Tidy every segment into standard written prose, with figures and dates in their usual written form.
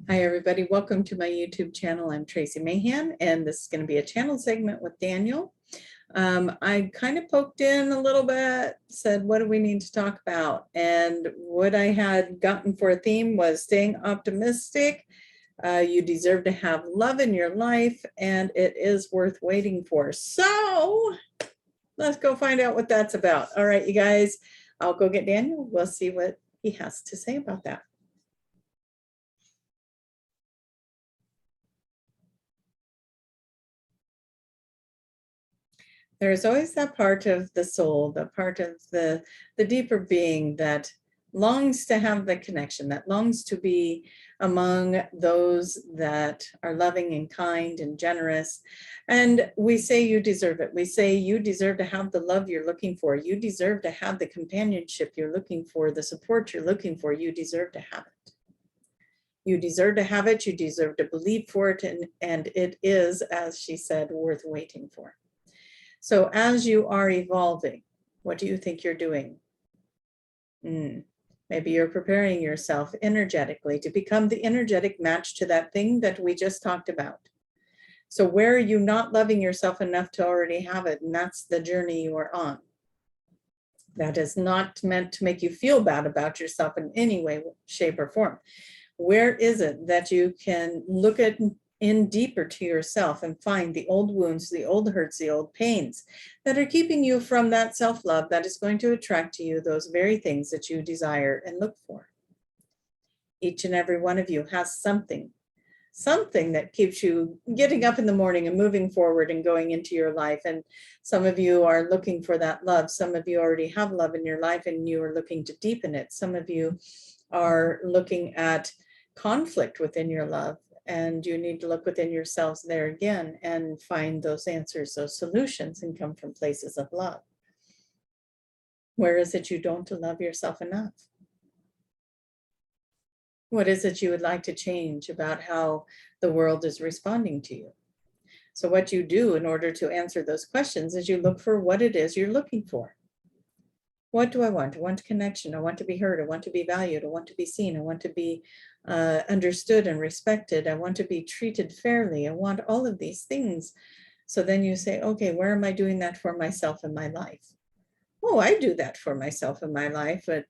Hi, everybody. Welcome to my YouTube channel. I'm Tracie Mahan, and this is going to be a channel segment with Daniel. I kind of poked in a little bit, said, what do we need to talk about? And what I had gotten for a theme was staying optimistic. You deserve to have love in your life, and it is worth waiting for. So let's go find out what that's about. All right, you guys, I'll go get Daniel. We'll see what he has to say about that. There's always that part of the soul, the part of the deeper being that longs to have the connection, that longs to be among those that are loving and kind and generous. And we say you deserve it. We say you deserve to have the love you're looking for. You deserve to have the companionship you're looking for, the support you're looking for. You deserve to have it. You deserve to have it. You deserve to believe for it. And it is, as she said, worth waiting for. So as you are evolving, what do you think you're doing? Maybe you're preparing yourself energetically to become the energetic match to that thing that we just talked about. So where are you not loving yourself enough to already have it? And that's the journey you are on. That is not meant to make you feel bad about yourself in any way, shape, or form. Where is it that you can look at in deeper to yourself and find the old wounds, the old hurts, the old pains that are keeping you from that self-love that is going to attract to you those very things that you desire and look for? Each and every one of you has something that keeps you getting up in the morning and moving forward and going into your life. And some of you are looking for that love. Some of you already have love in your life and you are looking to deepen it. Some of you are looking at conflict within your love, and you need to look within yourselves there again and find those answers, those solutions, and come from places of love. Where is it you don't love yourself enough? What is it you would like to change about how the world is responding to you? So what you do in order to answer those questions is you look for what it is you're looking for. What do I want? I want connection. I want to be heard. I want to be valued. I want to be seen. I want to be understood and respected. I want to be treated fairly. I want all of these things. So then you say, okay, where am I doing that for myself in my life? Oh, I do that for myself in my life. But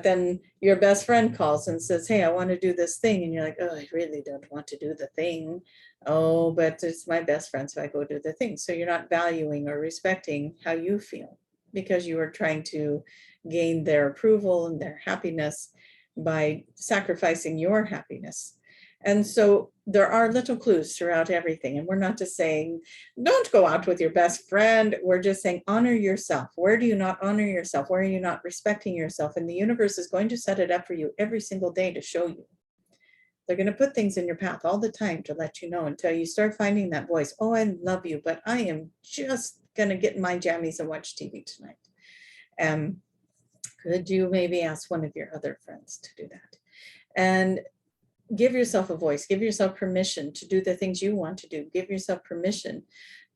then your best friend calls and says, hey, I want to do this thing. And you're like, oh, I really don't want to do the thing. Oh, but it's my best friend, so I go do the thing. So you're not valuing or respecting how you feel, because you are trying to gain their approval and their happiness by sacrificing your happiness. And so there are little clues throughout everything. And we're not just saying, don't go out with your best friend. We're just saying, honor yourself. Where do you not honor yourself? Where are you not respecting yourself? And the universe is going to set it up for you every single day to show you. They're going to put things in your path all the time to let you know, until you start finding that voice. Oh, I love you, but I am just going to get in my jammies and watch TV tonight. Could you maybe ask one of your other friends to do that? And give yourself a voice. Give yourself permission to do the things you want to do. Give yourself permission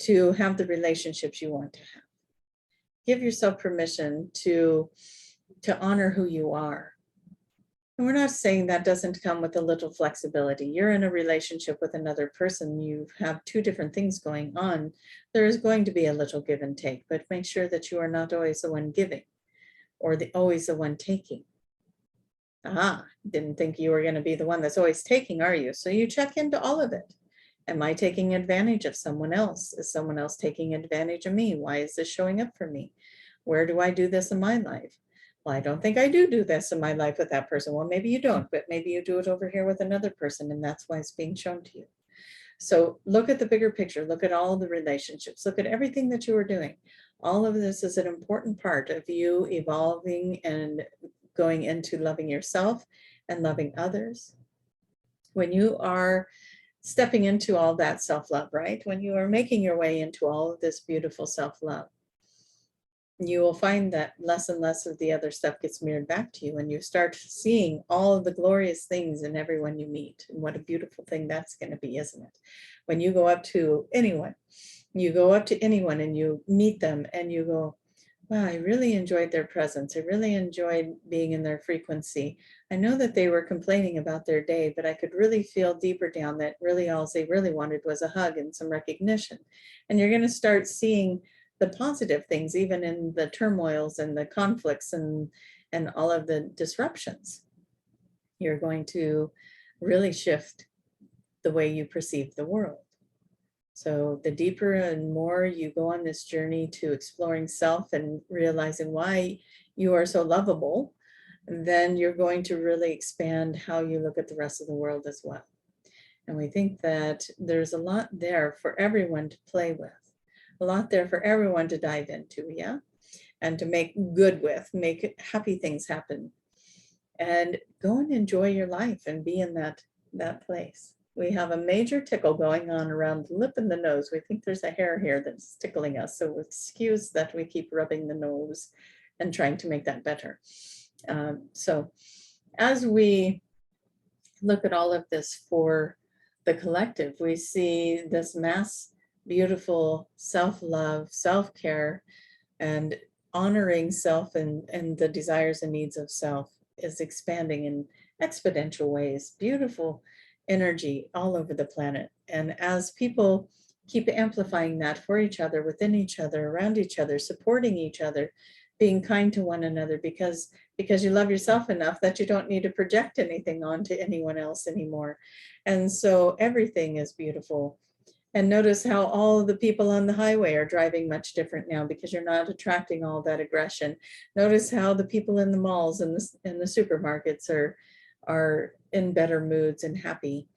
to have the relationships you want to have. Give yourself permission to honor who you are. And we're not saying that doesn't come with a little flexibility. You're in a relationship with another person. You have two different things going on. There is going to be a little give and take, but make sure that you are not always the one giving or always the one taking. Didn't think you were going to be the one that's always taking, are you? So you check into all of it. Am I taking advantage of someone else? Is someone else taking advantage of me? Why is this showing up for me? Where do I do this in my life? Well, I don't think I do this in my life with that person. Well, maybe you don't, but maybe you do it over here with another person, and that's why it's being shown to you. So look at the bigger picture. Look at all the relationships. Look at everything that you are doing. All of this is an important part of you evolving and going into loving yourself and loving others. When you are stepping into all that self-love, right? When you are making your way into all of this beautiful self-love, you will find that less and less of the other stuff gets mirrored back to you, and you start seeing all of the glorious things in everyone you meet. And what a beautiful thing that's going to be, isn't it? When you go up to anyone, and you meet them and you go, wow, I really enjoyed their presence. I really enjoyed being in their frequency. I know that they were complaining about their day, but I could really feel deeper down that really all they really wanted was a hug and some recognition. And you're going to start seeing the positive things, even in the turmoils and the conflicts and all of the disruptions. You're going to really shift the way you perceive the world. So the deeper and more you go on this journey to exploring self and realizing why you are so lovable, then you're going to really expand how you look at the rest of the world as well. And we think that there's a lot there for everyone to play with, a lot there for everyone to dive into, yeah? And to make good with, make happy things happen. And go and enjoy your life and be in that place. We have a major tickle going on around the lip and the nose. We think there's a hair here that's tickling us. So excuse that we keep rubbing the nose and trying to make that better. So as we look at all of this for the collective, we see this mass, beautiful self-love, self-care, and honoring self and the desires and needs of self is expanding in exponential ways. Beautiful energy all over the planet. And as people keep amplifying that for each other, within each other, around each other, supporting each other, being kind to one another because you love yourself enough that you don't need to project anything onto anyone else anymore. And so everything is beautiful. And notice how all of the people on the highway are driving much different now because you're not attracting all that aggression. Notice how the people in the malls and the supermarkets are in better moods and happy.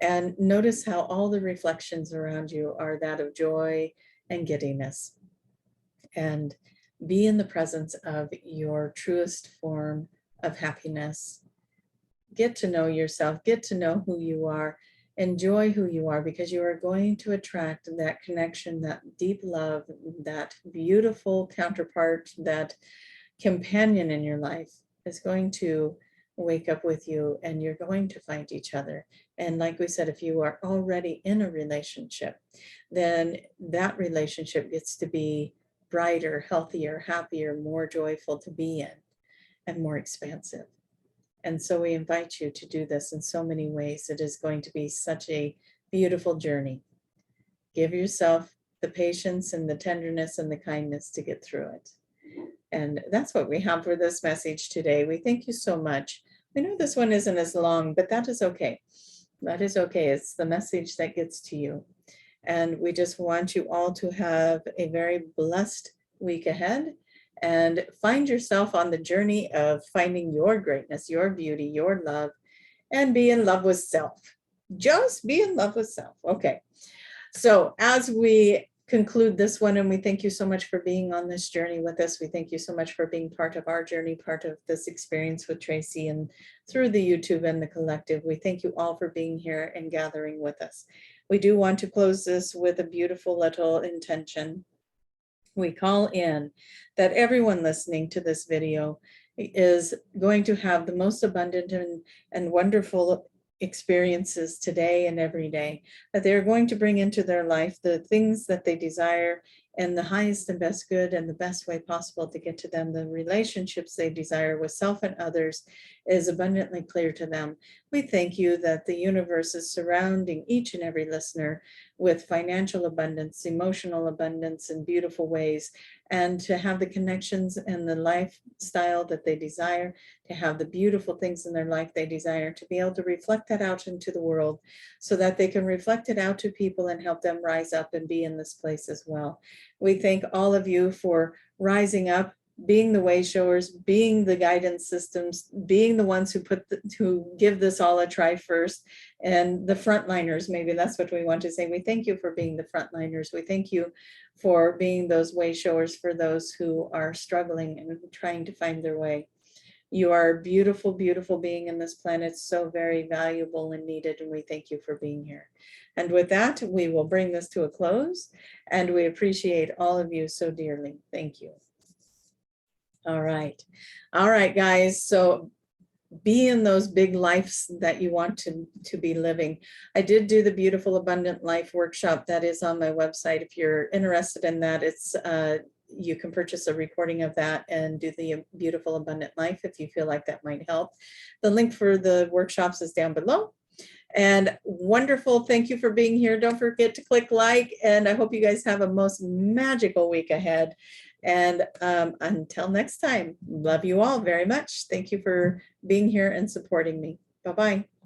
And notice how all the reflections around you are that of joy and giddiness. And be in the presence of your truest form of happiness. Get to know yourself, get to know who you are, enjoy who you are, because you are going to attract that connection, that deep love, that beautiful counterpart, that companion in your life is going to wake up with you, and you're going to find each other. And like we said, if you are already in a relationship, then that relationship gets to be brighter, healthier, happier, more joyful to be in, and more expansive. And so we invite you to do this in so many ways. It is going to be such a beautiful journey. Give yourself the patience and the tenderness and the kindness to get through it. And that's what we have for this message today. We thank you so much. We know this one isn't as long, but that is okay. That is okay. It's the message that gets to you. And we just want you all to have a very blessed week ahead and find yourself on the journey of finding your greatness, your beauty, your love, and be in love with self. Just be in love with self. Okay. So as we conclude this one, and we thank you so much for being on this journey with us. We thank you so much for being part of our journey, part of this experience with Tracie and through the YouTube and the collective. We thank you all for being here and gathering with us. We do want to close this with a beautiful little intention. We call in that everyone listening to this video is going to have the most abundant and wonderful experiences today and every day, that they're going to bring into their life the things that they desire in the highest and best good and the best way possible to get to them. The relationships they desire with self and others is abundantly clear to them. We thank you that the universe is surrounding each and every listener with financial abundance, emotional abundance in beautiful ways, and to have the connections and the lifestyle that they desire, to have the beautiful things in their life they desire, to be able to reflect that out into the world so that they can reflect it out to people and help them rise up and be in this place as well. We thank all of you for rising up, being the way showers, being the guidance systems, being the ones who give this all a try first, and the frontliners, maybe that's what we want to say. We thank you for being the frontliners. We thank you for being those way showers for those who are struggling and trying to find their way. You are a beautiful, beautiful being in this planet, so very valuable and needed, and we thank you for being here. And with that, we will bring this to a close, and we appreciate all of you so dearly. Thank you. All right, guys. So be in those big lives that you want to be living. I did do the Beautiful Abundant Life workshop that is on my website. If you're interested in that, it's you can purchase a recording of that and do the Beautiful Abundant Life if you feel like that might help. The link for the workshops is down below. And wonderful. Thank you for being here. Don't forget to click like, and I hope you guys have a most magical week ahead. And until next time, love you all very much. Thank you for being here and supporting me. Bye-bye.